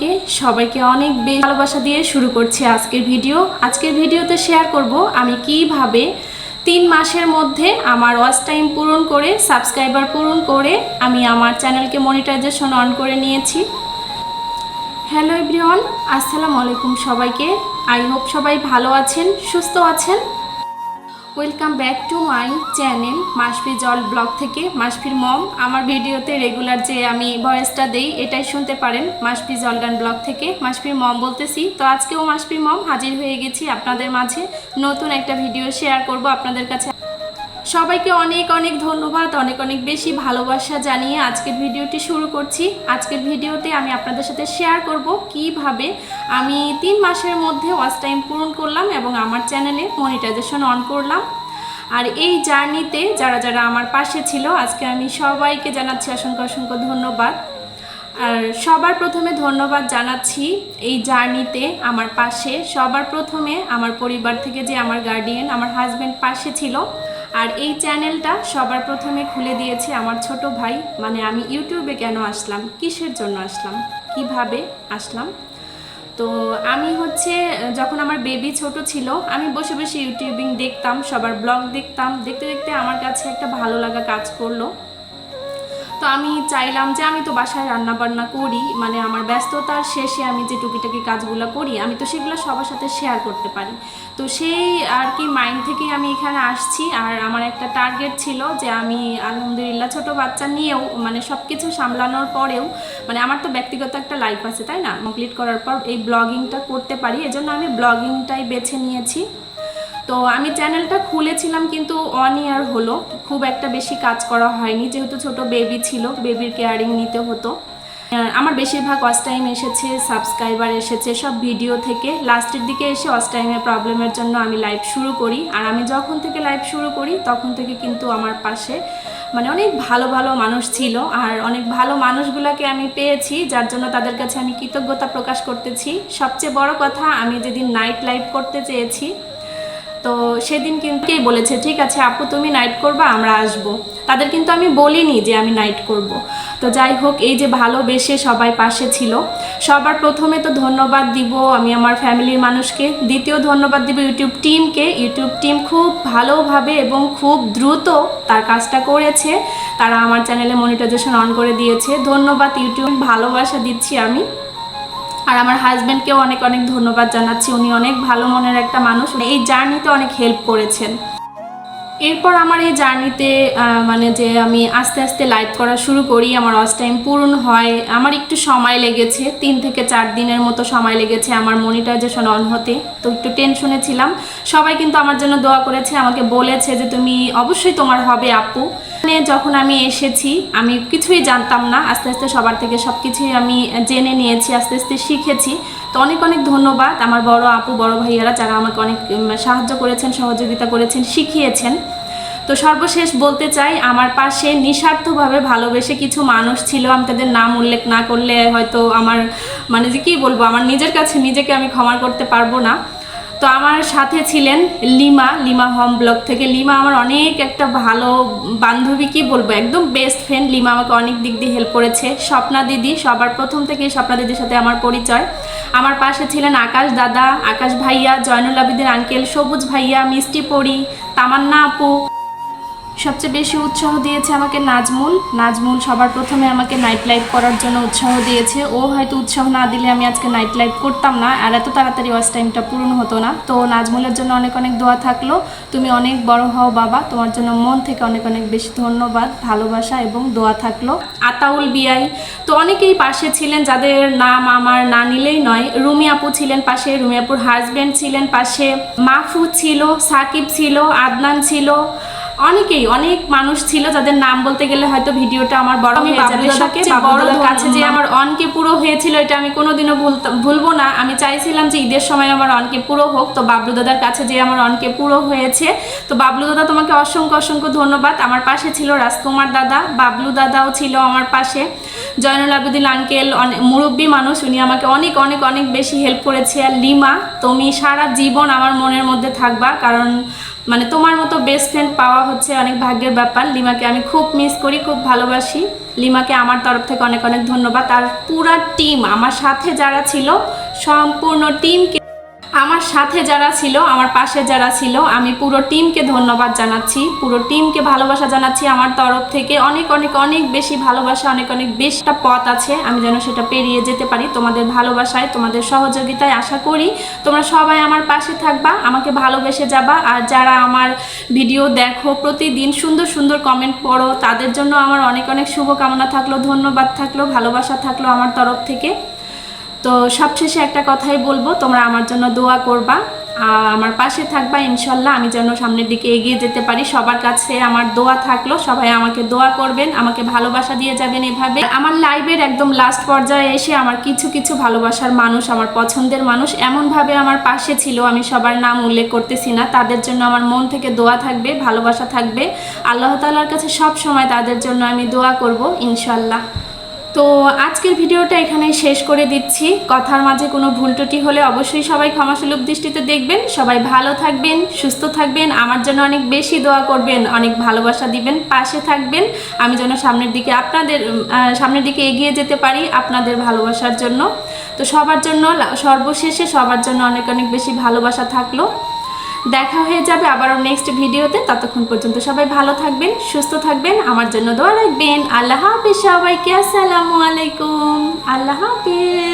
সবাইকে সবাইকে অনেক বেশি ভালোবাসা দিয়ে শুরু করছি আজকের ভিডিও। আজকের ভিডিওতে শেয়ার করব আমি কিভাবে 3 মাসের মধ্যে আমার ওয়াচ টাইম পূরণ করে সাবস্ক্রাইবার পূরণ করে আমি আমার চ্যানেলকে মনিটাইজেশন অন করে নিয়েছি। হ্যালো এভরিওয়ান, আসসালামু আলাইকুম সবাইকে। আই হোপ সবাই ভালো আছেন, সুস্থ আছেন। Welcome back to my channel মাসফি জল ব্লগ থেকে মাসফির মম। আমার ভিডিওতে রেগুলার যে আমি ভয়েসটা দেই এটাই শুনতে পারেন মাসফি জলগান ব্লগ থেকে। মাসফির মম বলতেছি। তো আজকেও মাসফির মম হাজির হয়ে গেছি আপনাদের মাঝে নতুন একটা ভিডিও শেয়ার করব আপনাদের কাছে। সবাইকে অনেক অনেক ধন্যবাদ, অনেক অনেক বেশি ভালোবাসা জানিয়ে আজকের ভিডিওটি শুরু করছি। আজকের ভিডিওতে আমি আপনাদের সাথে শেয়ার করব কিভাবে আমি 3 মাসের মধ্যে ওয়াচ টাইম পূরণ করলাম এবং আমার চ্যানেলে মনিটাইজেশন অন করলাম। আর এই জার্নিতে যারা যারা আমার পাশে ছিল আজকে আমি সবাইকে জানাচ্ছি অসংখ্য অসংখ্য ধন্যবাদ। আর সবার প্রথমে ধন্যবাদ জানাচ্ছি এই জার্নিতে আমার পাশে সবার প্রথমে আমার পরিবার থেকে যে আমার গার্ডিয়ান আমার হাজব্যান্ড পাশে ছিল। আর এই চ্যানেলটা সবার প্রথমে খুলে দিয়েছে আমার ছোট ভাই। মানে আমি ইউটিউবে কেন আসলাম, কিসের জন্য আসলাম, কিভাবে আসলাম। তো আমি যখন আমার বেবি ছোট ছিল আমি বসে বসে ইউটিউবিং দেখতাম, সবার ব্লগ দেখতাম। দেখতে দেখতে আমার কাছে একটা ভালো লাগা কাজ করলো। তো আমি চাইলাম যে আমি তো বাসায় রান্না বান্না করি, মানে আমার ব্যস্ততার শেষে আমি যে টুকিটাকি কাজগুলো করি আমি তো সেগুলো সবার সাথে শেয়ার করতে পারি। তো সেই আর কি মাইন্ড থেকেই আমি এখানে আসছি। আর আমার একটা টার্গেট ছিল যে আমি আলহামদুলিল্লাহ ছোট বাচ্চা নিয়েও মানে সব কিছু সামলানোর পরেও মানে আমার তো ব্যক্তিগত একটা লাইফ আছে তাই না, কমপ্লিট করার পর এই ব্লগিংটা করতে পারি, এজন্য আমি ব্লগিংটাই বেছে নিয়েছি। তো আমি চ্যানেলটা খুলেছিলাম কিন্তু 1 ইয়ার হলো, খুব একটা বেশি কাজ করা হয়নি যেহেতু ছোট বেবি ছিল, বেবির কেয়ারিং নিতে হতো। আমার বেশিরভাগ ওয়াচ টাইম এসেছে, সাবস্ক্রাইবার এসেছে সব ভিডিও থেকে। লাস্টের দিকে এসে ওয়াচ টাইমের প্রবলেমের জন্য আমি লাইভ শুরু করি। আর আমি যখন থেকে লাইভ শুরু করি তখন থেকে কিন্তু আমার পাশে মানে অনেক ভালো ভালো মানুষ ছিল। আর অনেক ভালো মানুষগুলোকে আমি পেয়েছি, যার জন্য তাদের কাছে আমি কৃতজ্ঞতা প্রকাশ করতেছি। সবচেয়ে বড় কথা, আমি যেদিন নাইট লাইভ করতে চেয়েছি তো সেদিন কিন্তু কে বলেছে ঠিক আছে আপু তুমি নাইট করবা আমরা আসবো, তাদের কিন্তু আমি বলিনি যে আমি নাইট করব। তো যাই হোক, এই যে ভালোবেসে সবাই পাশে ছিল, সবার প্রথমে তো ধন্যবাদ দিব আমি আমার ফ্যামিলির মানুষকে। দ্বিতীয় ধন্যবাদ দিব ইউটিউব টিমকে। ইউটিউব টিম খুব ভালোভাবে এবং খুব দ্রুত তার কাজটা করেছে, তারা আমার চ্যানেলে মনিটাইজেশন অন করে দিয়েছে। ধন্যবাদ ইউটিউব, ভালোবাসা দিচ্ছি আমি। আর আমার হাজব্যান্ডকেও অনেক অনেক ধন্যবাদ জানাচ্ছি, উনি অনেক ভালো মনের একটা মানুষ, এই জার্নিতে অনেক হেল্প করেছেন। এরপর আমার এই জার্নিতে মানে যে আমি আস্তে আস্তে লাইভ করা শুরু করি, আমার ওয়াচ টাইম পূরণ হয়, আমার একটু সময় লেগেছে, 3 থেকে 4 দিনের মতো সময় লেগেছে আমার মনিটাইজেশন অন হতে। তো একটু টেনশনে ছিলাম। সবাই কিন্তু আমার জন্য দোয়া করেছে, আমাকে বলেছে যে তুমি অবশ্যই তোমার হবে আপু। যখন আমি এসেছি আমি কিছুই জানতাম না, আস্তে আস্তে সবার থেকে সব কিছুই আমি জেনে নিয়েছি, আস্তে আস্তে শিখেছি। তো অনেক অনেক ধন্যবাদ আমার বড় আপু বড় ভাইয়ারা যারা আমাকে অনেক সাহায্য করেছেন, সহযোগিতা করেছেন, শিখিয়েছেন। তো সর্বশেষ বলতে চাই আমার পাশে নিঃস্বার্থভাবে ভালোবেসে কিছু মানুষ ছিল, আমি তাদের নাম উল্লেখ না করলে হয়তো আমার মানে যে কী বলবো, আমার নিজের কাছে নিজেকে আমি ক্ষমা করতে পারবো না। তো আমার সাথে ছিলেন লিমা হোম ব্লগ থেকে। লিমা আমার অনেক একটা ভালো বান্ধবী, কি বলবো একদম বেস্ট ফ্রেন্ড। লিমা আমাকে অনেক দিক দিয়ে হেল্প করেছে। স্বপ্না দিদি, সবার প্রথম থেকে স্বপ্না দিদির সাথে আমার পরিচয়। আমার পাশে ছিলেন আকাশ দাদা, আকাশ ভাইয়া, জয়নুল আবিদিন আঙ্কেল, সবুজ ভাইয়া, মিষ্টি পরি, তামান্না আপু। সবচেয়ে বেশি উৎসাহ দিয়েছে আমাকে নাজমুল সবার প্রথমে আমাকে নাইট লাইভ করার জন্য উৎসাহ দিয়েছে। ও হয়তো উৎসাহ না দিলে আমি আজকে নাইট লাইভ করতাম না, আর এত তাড়াতাড়ি ওয়াচ টাইমটা পূরণ হতো না। তো নাজমুলের জন্য অনেক অনেক দোয়া থাকলো, তুমি অনেক বড় হও বাবা, তোমার জন্য মন থেকে অনেক অনেক বেশি ধন্যবাদ, ভালোবাসা এবং দোয়া থাকলো। আতাউল বিআই, তো অনেকেই পাশে ছিলেন যাদের নাম আমার না নিলেই নয়। রুমি আপু ছিলেন পাশে, রুমি আপুর হাজব্যান্ড ছিলেন পাশে, মাহফুজ ছিল, সাকিব ছিল, আদনান ছিল, অনেক মানুষ ছিল যাদের নাম বলতে গেলে হয়তো ভিডিওটা আমার বড় হয়ে যাবে। সবচেয়ে বড় কাছে যে আমার অনকে পুরো হয়েছিল এটা আমি কোনোদিনও ভুলবো না। আমি চাইছিলাম যে ঈদের সময় আমার অনকে পুরো হোক, তো বাবলু দাদার কাছে যে আমার অনকে পুরো হয়েছে। তো বাবলু দাদা তোমাকে অসংখ্য অসংখ্য ধন্যবাদ। আমার পাশে ছিল রাজকুমার দাদা, বাবলু দাদাও ছিল আমার পাশে, জয়নুল আবেদিন আঙ্কেল, মুরব্বী মানুষ, উনি আমাকে অনেক অনেক অনেক বেশি হেল্প করেছে। আর লিমা, তুমি সারা জীবন আমার মনের মধ্যে থাকবা, কারণ মানে তোমার মতো বেস্ট ফ্রেন্ড পাওয়া হচ্ছে অনেক ভাগ্যের ব্যাপার। লিমাকে আমি খুব মিস করি, খুব ভালোবাসি। লিমাকে আমার তরফ থেকে অনেক অনেক ধন্যবাদ। আর পুরা টিম, আমার সাথে যারা ছিল, সম্পূর্ণ টিমকে, আমার সাথে যারা ছিল, আমার পাশে যারা ছিল, আমি পুরো টিমকে ধন্যবাদ জানাচ্ছি, পুরো টিমকে ভালোবাসা জানাচ্ছি আমার তরফ থেকে। অনেক অনেক অনেক বেশি ভালোবাসা, অনেক অনেক বেশি একটা পথ আছে, আমি যেন সেটা পেরিয়ে যেতে পারি তোমাদের ভালোবাসায়, তোমাদের সহযোগিতায়। আশা করি তোমরা সবাই আমার পাশে থাকবা, আমাকে ভালোবেসে যাবা। আর যারা আমার ভিডিও দেখো, প্রতিদিন সুন্দর সুন্দর কমেন্ট পড়ো, তাদের জন্য আমার অনেক অনেক শুভকামনা থাকলো, ধন্যবাদ থাকলো, ভালোবাসা থাকলো আমার তরফ থেকে। তো সবশেষে একটা কথাই বলবো, তোমরা আমার জন্য দোয়া করবা, আমার পাশে থাকবা ইনশাল্লাহ, আমি যেন সামনের দিকে এগিয়ে যেতে পারি। সবার কাছে আমার দোয়া থাকলো, সবাই আমাকে দোয়া করবেন, আমাকে ভালোবাসা দিয়ে যাবেন এভাবে। আমার লাইভের একদম লাস্ট পর্যায়ে এসে আমার কিছু কিছু ভালোবাসার মানুষ, আমার পছন্দের মানুষ এমনভাবে আমার পাশে ছিল, আমি সবার নাম উল্লেখ করতেছি না, তাদের জন্য আমার মন থেকে দোয়া থাকবে, ভালোবাসা থাকবে। আল্লাহ তাআলার কাছে সব সময় তাদের জন্য আমি দোয়া করব ইনশাল্লাহ। তো আজকের ভিডিওটা এখানেই শেষ করে দিচ্ছি। কথার মাঝে কোনো ভুল ত্রুটি হলে অবশ্যই সবাই ক্ষমাসুলভ দৃষ্টিতে দেখবেন। সবাই ভালো থাকবেন, সুস্থ থাকবেন, আমার জন্য অনেক বেশি দোয়া করবেন, অনেক ভালোবাসা দিবেন, পাশে থাকবেন, আমি যেন সামনের দিকে এগিয়ে যেতে পারি আপনাদের ভালোবাসার জন্য। তো সবার জন্য, সর্বশেষে সবার জন্য অনেক অনেক বেশি ভালোবাসা থাকলো। দেখা হয়ে যাবে আবারও নেক্সট ভিডিওতে। ততক্ষণ পর্যন্ত সবাই ভালো থাকবেন, সুস্থ থাকবেন, আমার জন্য দোয়া রাখবেন। আল্লাহ হাফেজ সবাইকে, আসসালামু আলাইকুম, আল্লাহ হাফেজ।